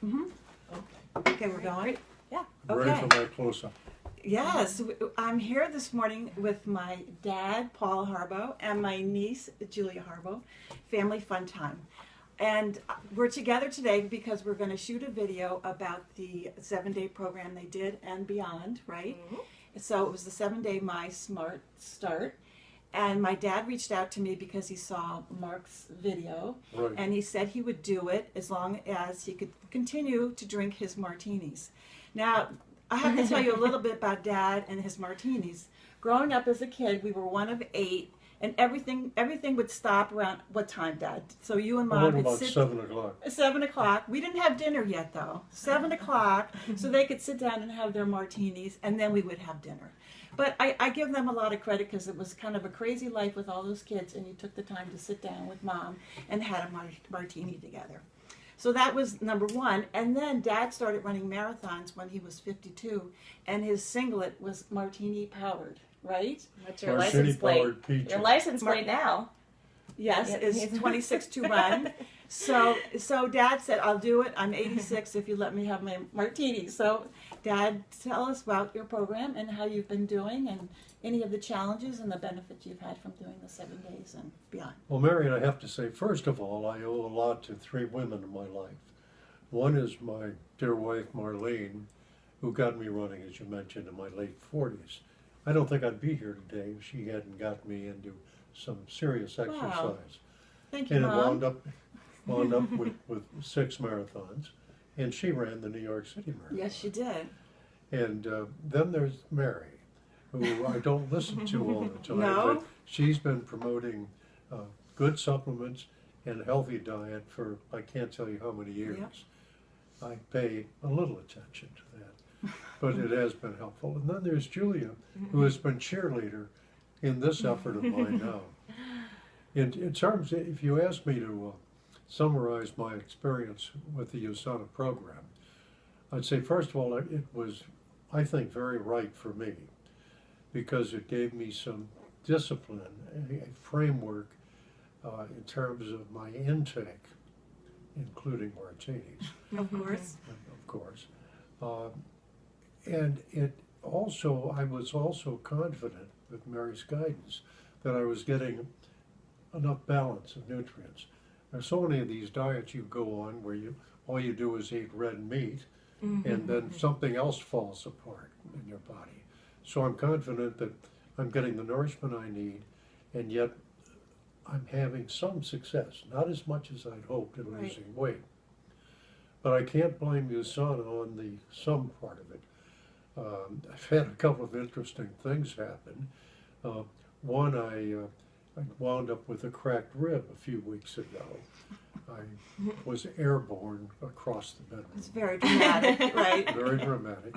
Mm-hmm. Okay, we're going? Great. Yeah. Ready Okay. for my close-up. Yes, I'm here this morning with my dad, Paul Harbo, and my niece, Julia Harbo. Family fun time. And we're together today because we're going to shoot a video about the 7-day program they did and beyond, right? Mm-hmm. So it was the 7-day My Smart Start. And my dad reached out to me because he saw Mark's video, Right. and he said he would do it as long as he could continue to drink his martinis. Now, I have to tell you a little bit about Dad and his martinis. Growing up as a kid, we were one of 8, and everything would stop around what time, Dad? So you and Mom Around could about sit 7 o'clock. 7 o'clock. We didn't have dinner yet, though. 7 o'clock, so they could sit down and have their martinis, and then we would have dinner. But I give them a lot of credit because it was kind of a crazy life with all those kids, and you took the time to sit down with Mom and had a martini together. So that was number one. And then Dad started running marathons when he was 52, and his singlet was martini powered, right? What's your Martini license plate? powered peaches. Your license plate now. Yes, Yeah. is 26 to run. So Dad said, I'll do it. I'm 86 if you let me have my martini. So Dad, tell us about your program and how you've been doing and any of the challenges and the benefits you've had from doing the 7 days and beyond. Well, Marion, I have to say, first of all, I owe a lot to 3 women in my life. One is my dear wife, Marlene, who got me running, as you mentioned, in my late 40s. I don't think I'd be here today if she hadn't got me into some serious exercise. Thank you, And it Mom. wound up with 6 marathons, and she ran the New York City Marathon. Yes, she did. And then there's Mary, who I don't listen to all the time, No? but she's been promoting good supplements and a healthy diet for I can't tell you how many years. Yep. I pay a little attention to that, but it has been helpful. And then there's Julia, who has been cheerleader in this effort of mine now. In terms, if you ask me to summarize my experience with the USANA program, I'd say, first of all, it was, I think, very right for me because it gave me some discipline, a framework in terms of my intake, including martinis, Of course. of course. And it also, I was also confident with Mary's guidance that I was getting enough balance of nutrients. There's so many of these diets you go on where all you do is eat red meat, and then something else falls apart in your body. So I'm confident that I'm getting the nourishment I need, and yet I'm having some success, not as much as I'd hoped in losing weight. But I can't blame USANA on the some part of it. I've had a couple of interesting things happen. One, I wound up with a cracked rib a few weeks ago. I was airborne across the bedroom. It's very dramatic, right? Very dramatic.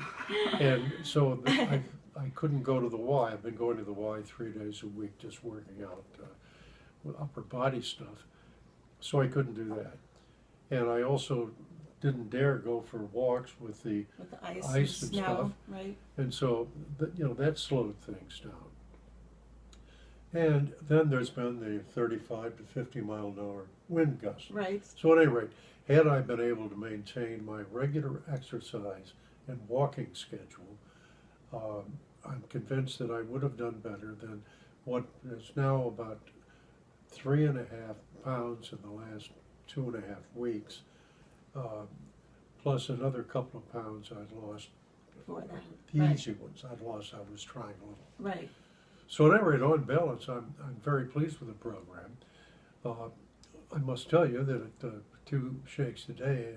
And so I couldn't go to the Y. I've been going to the Y 3 days a week, just working out with upper body stuff. So I couldn't do that. And I also didn't dare go for walks with the ice and stuff. snow, right? And so, that slowed things down. And then there's been the 35 to 50 mile an hour wind gusts. Right. So at any rate, had I been able to maintain my regular exercise and walking schedule, I'm convinced that I would have done better than what is now about 3.5 pounds in the last 2.5 weeks, plus another couple of pounds I'd lost. Before that. The Right. easy ones I'd lost, I was trying a little. Right. So at any rate, on balance, I'm very pleased with the program. I must tell you that at 2 shakes a day,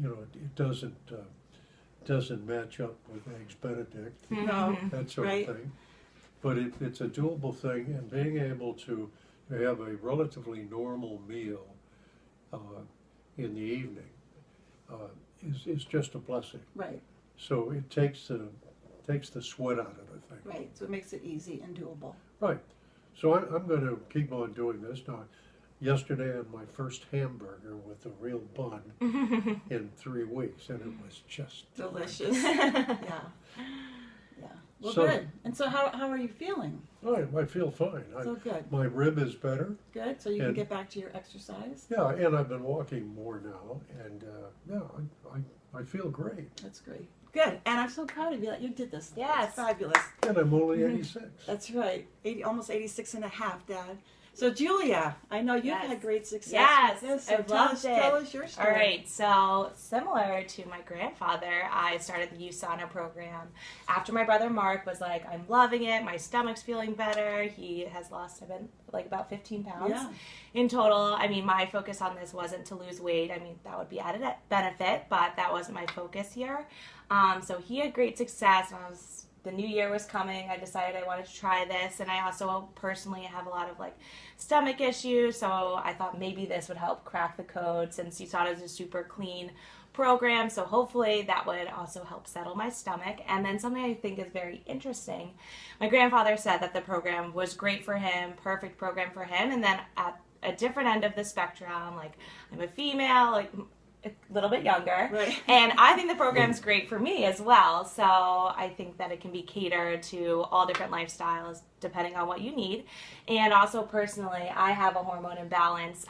it doesn't match up with Eggs Benedict, No. that sort Right. of thing. But it's a doable thing, and being able to have a relatively normal meal in the evening is just a blessing. Right. So it takes the sweat out of the thing. Right. So it makes it easy and doable. Right. So I'm going to keep on doing this. Now, yesterday I had my first hamburger with a real bun in 3 weeks, and it was just Delicious. Yeah. Yeah. Well, So- good. And so how are you feeling? I feel fine. So good. My rib is better. Good. So you can And- get back to your exercise. Yeah, and I've been walking more now, and I feel great. That's great. Good. And I'm so proud of you that you did this. Yes. It's fabulous. And I'm only 86. That's right. Almost 86 and a half, Dad. So Julia, I know you've Yes. had great success Yes, with this. So I've loved it. Tell us your story. All right, so similar to my grandfather, I started the USANA program after my brother Mark was like, I'm loving it, my stomach's feeling better. He has lost, I've been like about 15 pounds Yeah. in total. I mean, my focus on this wasn't to lose weight. I mean, that would be added benefit, but that wasn't my focus here. So he had great success, and the new year was coming. I decided I wanted to try this, and I also personally have a lot of like stomach issues, so I thought maybe this would help crack the code since USADA is a super clean program, so hopefully that would also help settle my stomach. And then something I think is very interesting, my grandfather said that the program was great for him, perfect program for him, and then at a different end of the spectrum, like I'm a female, like a little bit younger, Right. and I think the program's great for me as well. So I think that it can be catered to all different lifestyles depending on what you need. And also personally, I have a hormone imbalance,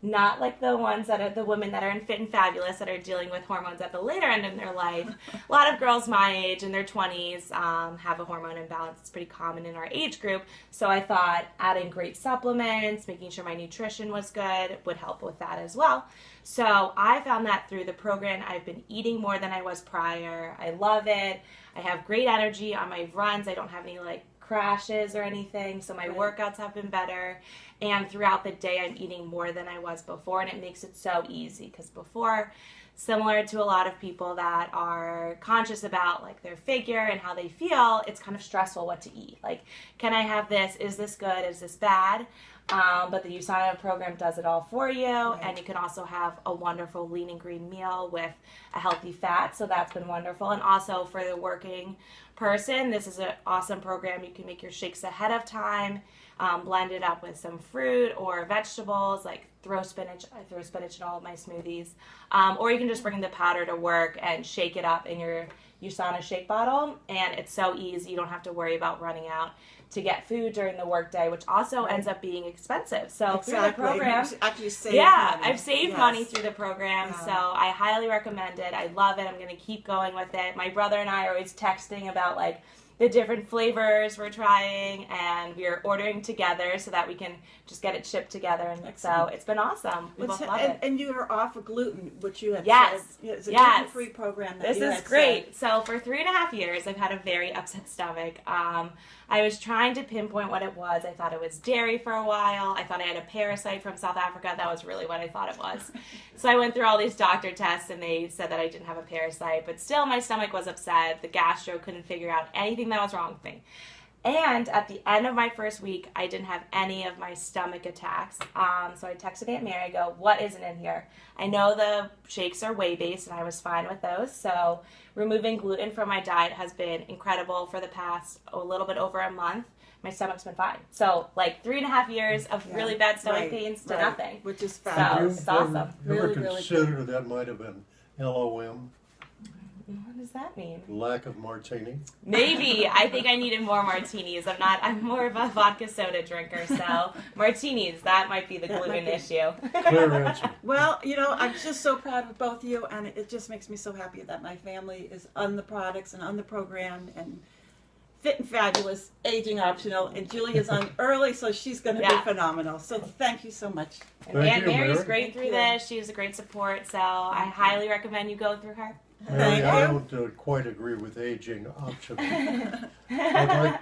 not like the ones that are the women that are in Fit and Fabulous that are dealing with hormones at the later end of their life. A lot of girls my age in their 20s have a hormone imbalance. It's pretty common in our age group. So I thought adding great supplements, making sure my nutrition was good would help with that as well. So I found that through the program. I've been eating more than I was prior. I love it. I have great energy on my runs. I don't have any like crashes or anything, so my workouts have been better, and throughout the day I'm eating more than I was before, and it makes it so easy because before, similar to a lot of people that are conscious about like their figure and how they feel, it's kind of stressful what to eat. Like, can I have this? Is this good? Is this bad? But the USANA program does it all for you, and you can also have a wonderful lean and green meal with a healthy fat, so that's been wonderful. And also for the working person, this is an awesome program. You can make your shakes ahead of time, blend it up with some fruit or vegetables, like throw spinach. I throw spinach in all of my smoothies. Or you can just bring the powder to work and shake it up in your USANA shake bottle, and it's so easy. You don't have to worry about running out to get food during the workday, which also ends up being expensive. So through the program, actually save yeah, money. I've saved Yes. money through the program, Yeah. so I highly recommend it. I love it. I'm going to keep going with it. My brother and I are always texting about like the different flavors we're trying, and we're ordering together so that we can just get it shipped together. And so Excellent. it's been awesome. We both love it. And you are off of gluten, which you had Yes. said. It's a Yes. gluten-free program. That This you is had great. said. So for 3.5 years, I've had a very upset stomach. I was trying to pinpoint what it was. I thought it was dairy for a while. I thought I had a parasite from South Africa. That was really what I thought it was. So I went through all these doctor tests, and they said that I didn't have a parasite. But still, my stomach was upset. The gastro couldn't figure out anything that was wrong with me. And at the end of my first week, I didn't have any of my stomach attacks. So I texted Aunt Mary, I go, what isn't in here? I know the shakes are whey-based, and I was fine with those. So removing gluten from my diet has been incredible for the past a little bit over a month. My stomach's been fine. So like 3.5 years of really bad stomach pains to nothing. Which is So fabulous. it's awesome. You ever Really, really consider that might have been LOM, What does that mean? lack of martini? Maybe. I think I needed more martinis. I'm more of a vodka soda drinker, so martinis, that might be the That gluten might be. issue. Clear answer. Well, you know, I'm just so proud of both of you, and it just makes me so happy that my family is on the products and on the program and Fit and Fabulous, aging optional, and Julia's on early, so she's going to Yeah. be phenomenal. So thank you so much. And Thank Aunt you, Mary's Mary. great Thank through you. this. She's a great support, so I highly recommend you go through her. Mary, Thank I you. don't quite agree with aging optional. I'd like,